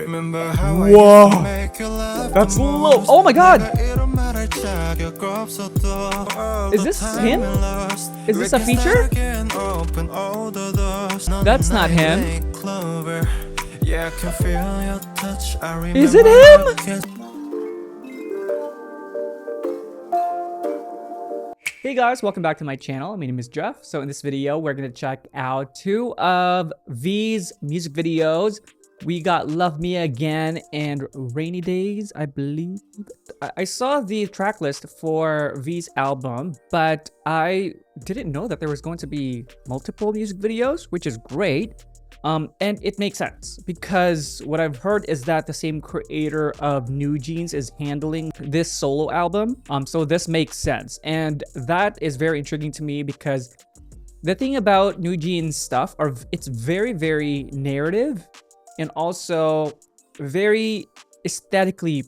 Whoa, that's low. Oh my god! Is this him? Is this a feature? That's not him. Is it him? Hey guys, welcome back to my channel. My name is Jeff. So in this video, we're going to check out two of V's music videos. We got Love Me Again and Rainy Days, I believe. I saw the track list for V's album, but I didn't know that there was going to be multiple music videos, which is great. And it makes sense because what I've heard is that the same creator of New Jeans is handling this solo album. So this makes sense. And that is very intriguing to me because the thing about New Jeans stuff are it's very, very narrative and also very aesthetically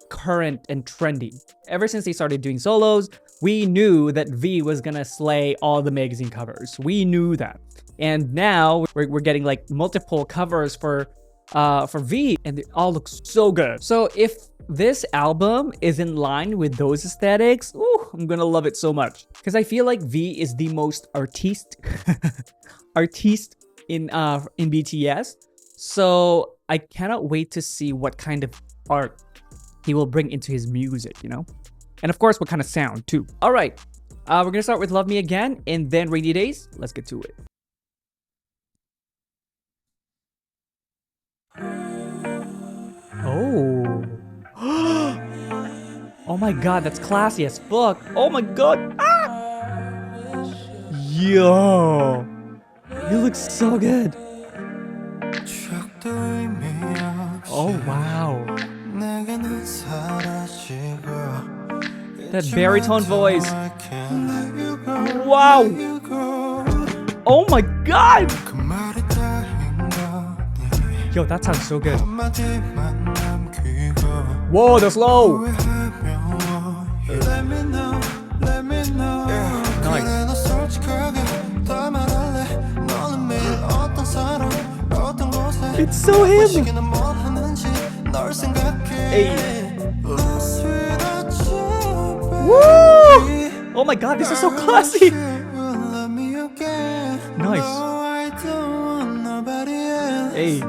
current and trendy. Ever since they started doing solos, we knew that V was gonna slay all the magazine covers. We knew that. And now we're getting like multiple covers for V, and they all look so good. So if this album is in line with those aesthetics, ooh, I'm gonna love it so much. Because I feel like V is the most artiste in BTS. So I cannot wait to see what kind of art he will bring into his music, you know? And of course, what kind of sound too. All right, we're gonna start with Love Me Again and then Rainy Days. Let's get to it. Oh. Oh my god, that's classy as fuck. Oh my god. Ah! Yo. You look so good. Oh wow. That baritone voice. Wow. Oh my god. Yo, that sounds so good. Whoa, that's low. Nice. It's so him. Hey. Woo! Oh my god, this is so classy. Nice. Hey.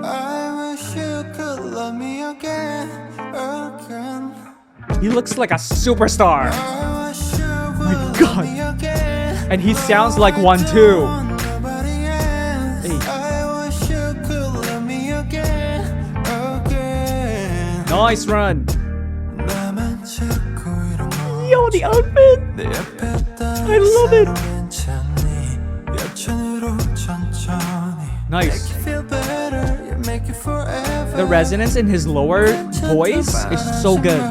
He looks like a superstar. Oh my god. And he sounds like one too. Hey. Nice run. Yo, the outfit. I love it. Nice. The resonance in his lower voice is so good.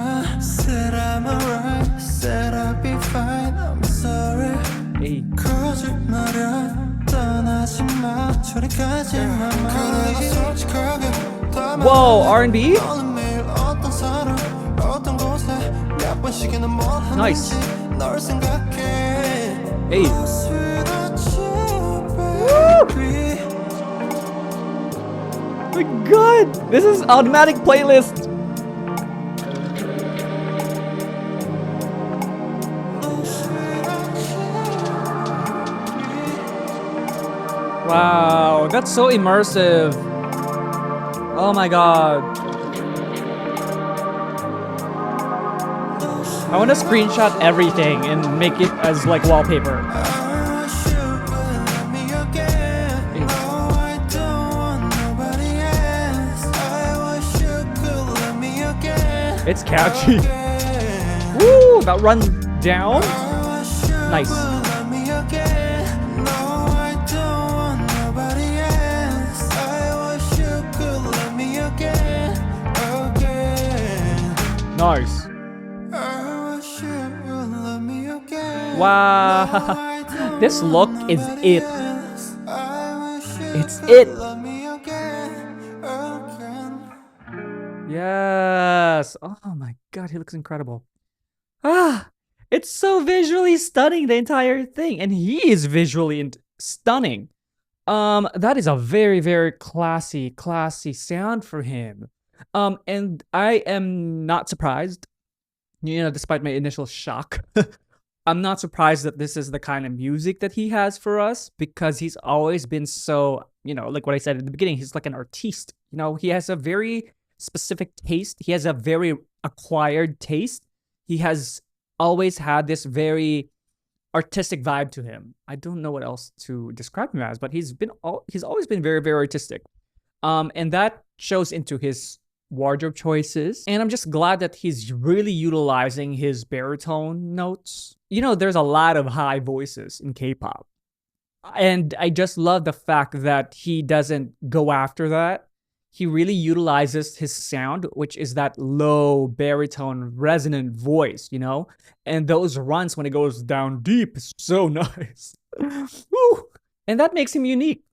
Hey. Whoa, R&B? Nice. Hey. Woo! My god, this is automatic playlist. Wow, that's so immersive. Oh my god. I want to screenshot everything and make it as like wallpaper. It's catchy. Woo! That run down. Nice. Nice. Wow. This look is it. It's it. Yes. Oh my god, he looks incredible. Ah, it's so visually stunning, the entire thing, and he is visually stunning. That is a very, very classy sound for him. And I am not surprised, despite my initial shock. I'm not surprised that this is the kind of music that he has for us, because he's always been so, like what I said at the beginning, he's like an artiste. He has a very specific taste. He has a very acquired taste. He has always had this very artistic vibe to him. I don't know what else to describe him as, but he's always been very, very artistic. And that shows into his wardrobe choices. And I'm just glad that he's really utilizing his baritone notes. There's a lot of high voices in K-pop. And I just love the fact that he doesn't go after that. He really utilizes his sound, which is that low baritone resonant voice, and those runs when it goes down deep is so nice. Woo! And that makes him unique,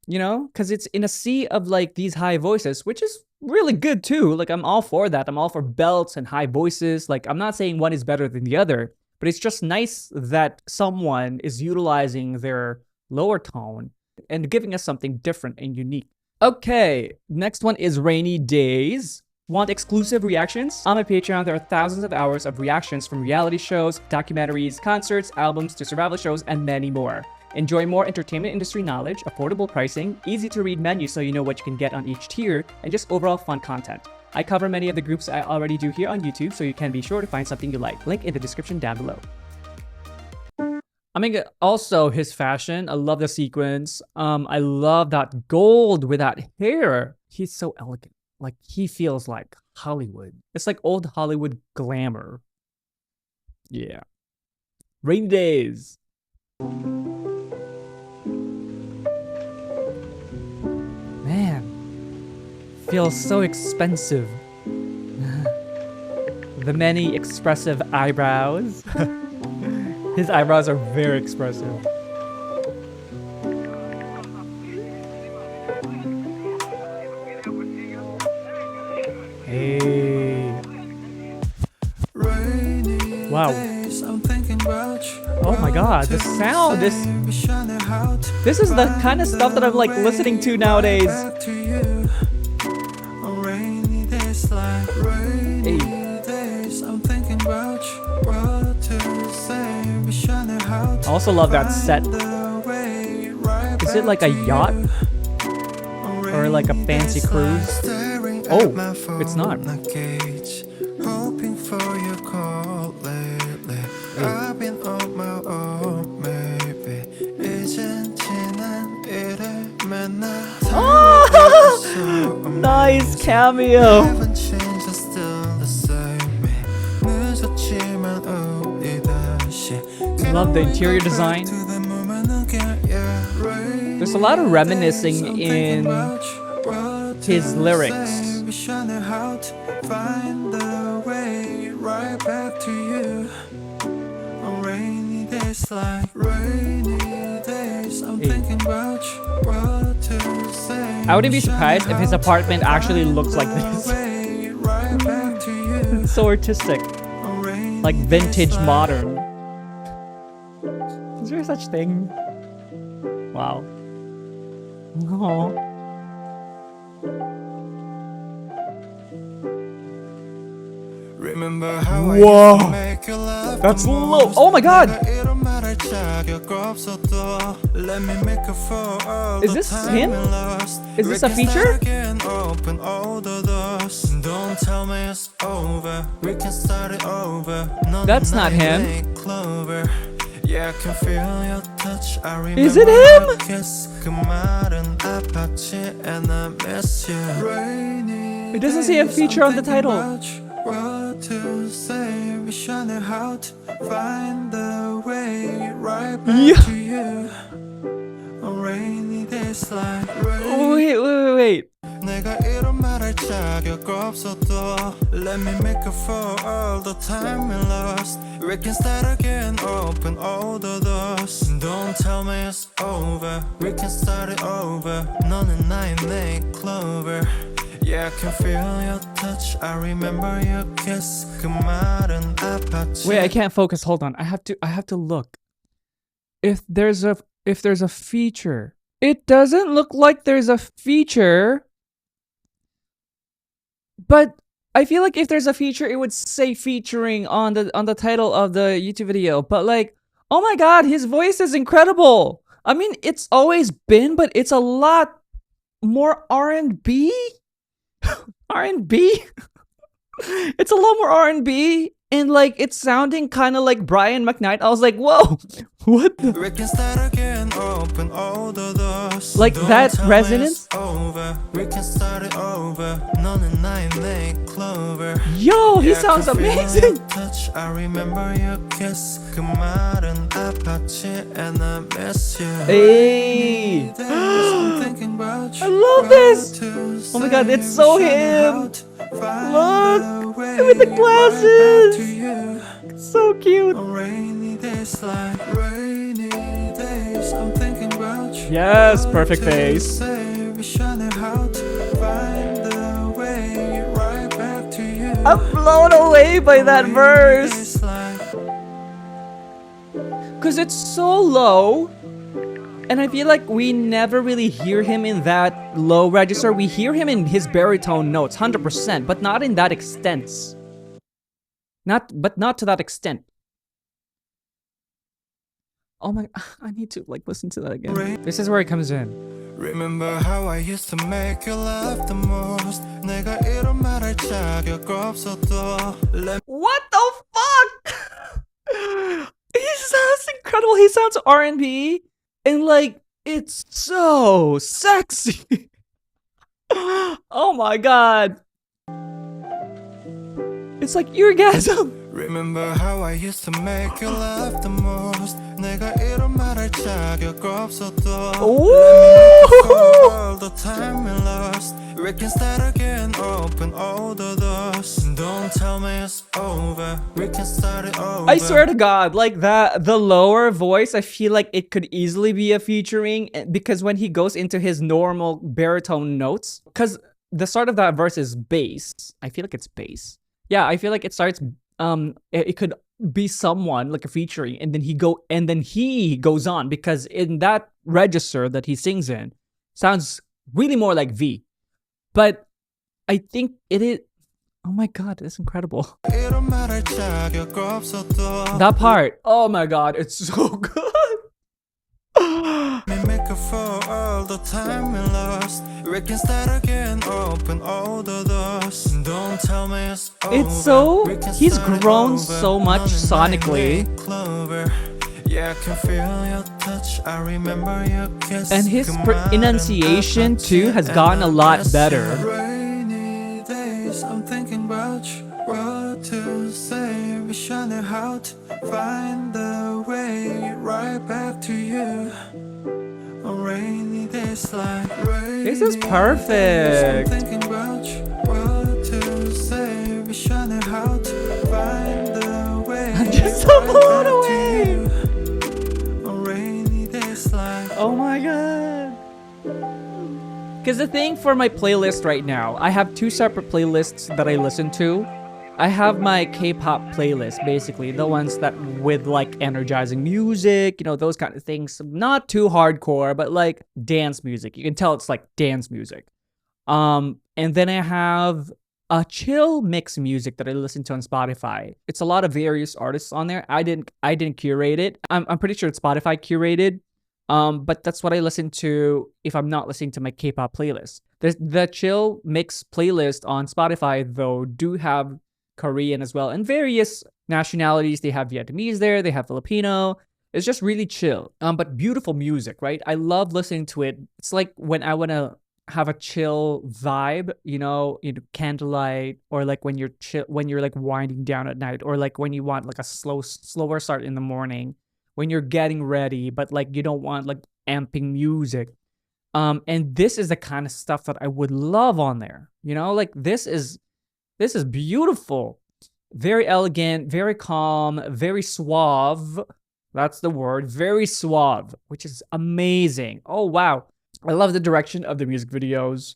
because it's in a sea of like these high voices, which is really good too. Like, I'm all for that. I'm all for belts and high voices. Like, I'm not saying one is better than the other, but it's just nice that someone is utilizing their lower tone and giving us something different and unique. Okay, next one is Rainy Days. Want exclusive reactions? On my Patreon, there are thousands of hours of reactions from reality shows, documentaries, concerts, albums, to survival shows, and many more. Enjoy more entertainment industry knowledge, affordable pricing, easy to read menus so you know what you can get on each tier, and just overall fun content. I cover many of the groups I already do here on YouTube, so you can be sure to find something you like. Link in the description down below. I mean, also his fashion. I love the sequins. I love that gold with that hair. He's so elegant. Like, he feels like Hollywood. It's like old Hollywood glamour. Yeah. Rainy Days. Man, feels so expensive. The many expressive eyebrows. His eyebrows are very expressive. Hey. Wow. Oh my god, the sound, this is the kind of stuff that I'm like listening to nowadays. Hey. I also love that set. Is it like a yacht? Or like a fancy cruise? Oh, it's not. Oh! Nice cameo! Love the interior design. There's a lot of reminiscing in his lyrics. I wouldn't be surprised if his apartment actually looks like this. It's so artistic. Like vintage modern. Is there such thing? Wow. Oh. Whoa. That's low. Oh my god. Is this him? Is this a feature? That's not him. Yeah, I can feel your touch. Is it him? It doesn't say a feature on the title. Yeah. Wait. Let me make up for all the time we lost. We can start again, open all the doors. Don't tell me it's over. We can start it over. 너는 나의 내 clover. Yeah, I can feel your touch. I remember your kiss. 그 말은 아팠지. Wait, I can't focus. Hold on. I have to look. If there's a feature. It doesn't look like there's a feature. But I feel like if there's a feature, it would say featuring on the title of the YouTube video. But like, oh my god, his voice is incredible. I mean, it's always been, but it's a lot more R&B. R&B. It's a lot more R&B, and like it's sounding kind of like Brian McKnight. I was like, whoa, what the? We can start again, open all the doors. Like Don't that tell me resonance. it's over. We can start it over. None and nine make clover. Yo, he Yeah, sounds can feel amazing. your touch. I remember your kiss. 그 말은 아팠지 and I miss you. Hey. I'm thinking about you. I love this. Oh my god, it's so him. Look, with the glasses. So cute. Rainy days like rainy days. I'm thinking about you. Yes, perfect face. I'm blown away by that verse. Because it's so low. And I feel like we never really hear him in that low register. We hear him in his baritone notes, 100%, but not in that extent. But not to that extent. Oh my, I need to like listen to that again. This is where it comes in. Remember how I used to make you laugh the most. 내가 이런 말할 자격 없어도. What the fuck? He sounds incredible. He sounds R&B, and like it's so sexy. Oh my god. It's like orgasm. Remember how I used to make you laugh the most. 내가 이런 말할 자격 없어도. All the time we lost. We can start again, open all the doors. Don't tell me it's over. We can start it over. I swear to God, like that, the lower voice, I feel like it could easily be a featuring, because when he goes into his normal baritone notes, because the start of that verse is bass. I feel like it's bass. Yeah, I feel like it starts. It could be someone like a featuring, and then he goes on, because in that register that he sings in, sounds really more like V. But I think it is. Oh my god, it's incredible. That part. Oh my god, it's so good. All the time we lost. We can start again, open all the doors. Don't tell me it's over. It's so, he's grown so much sonically. Yeah, I can feel your touch. I remember your kiss. And his enunciation too has gotten a lot better. Rainy days, I'm thinking about you. What to say? Wish I knew how to find the way right back to you. Rainy days like rainy. This is perfect. I'm thinking about you. What to say? Wish I knew how to find the way. I'm just so blown away. Rainy days like. Oh my god. Because the thing for my playlist right now, I have two separate playlists that I listen to. I have my K-pop playlist, basically, the ones that with like energizing music, you know, those kind of things. Not too hardcore, but like dance music. You can tell it's like dance music. And then I have a chill mix music that I listen to on Spotify. It's a lot of various artists on there. I didn't curate it. I'm pretty sure it's Spotify curated. But that's what I listen to if I'm not listening to my K-pop playlist. The chill mix playlist on Spotify though do have Korean as well, and various nationalities. They have Vietnamese there, they have Filipino. It's just really chill, but beautiful music, right? I love listening to it. It's like when I want to have a chill vibe, you know, candlelight, or like when you're like winding down at night, or like when you want like a slower start in the morning, when you're getting ready, but like you don't want like amping music. And this is the kind of stuff that I would love on there, you know, like this is beautiful. Very elegant, very calm, very suave. That's the word. Very suave, which is amazing. Oh, wow. I love the direction of the music videos.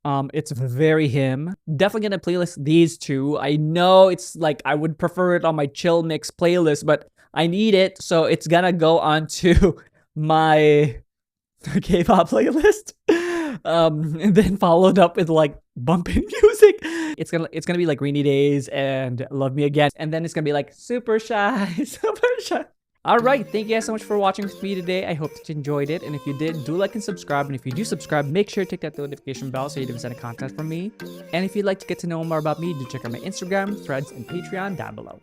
It's very him. Definitely gonna playlist these two. I know it's like I would prefer it on my chill mix playlist, but I need it, so it's gonna go onto my K-pop playlist. And then followed up with like bumping music. It's gonna be like Rainy Days and Love Me Again, and then it's gonna be like Super Shy, Super Shy. All right, thank you guys so much for watching with me today. I hope that you enjoyed it, and if you did, do like and subscribe. And if you do subscribe, make sure to take that notification bell so you don't miss any content from me. And if you'd like to get to know more about me, do check out my Instagram, Threads, and Patreon down below.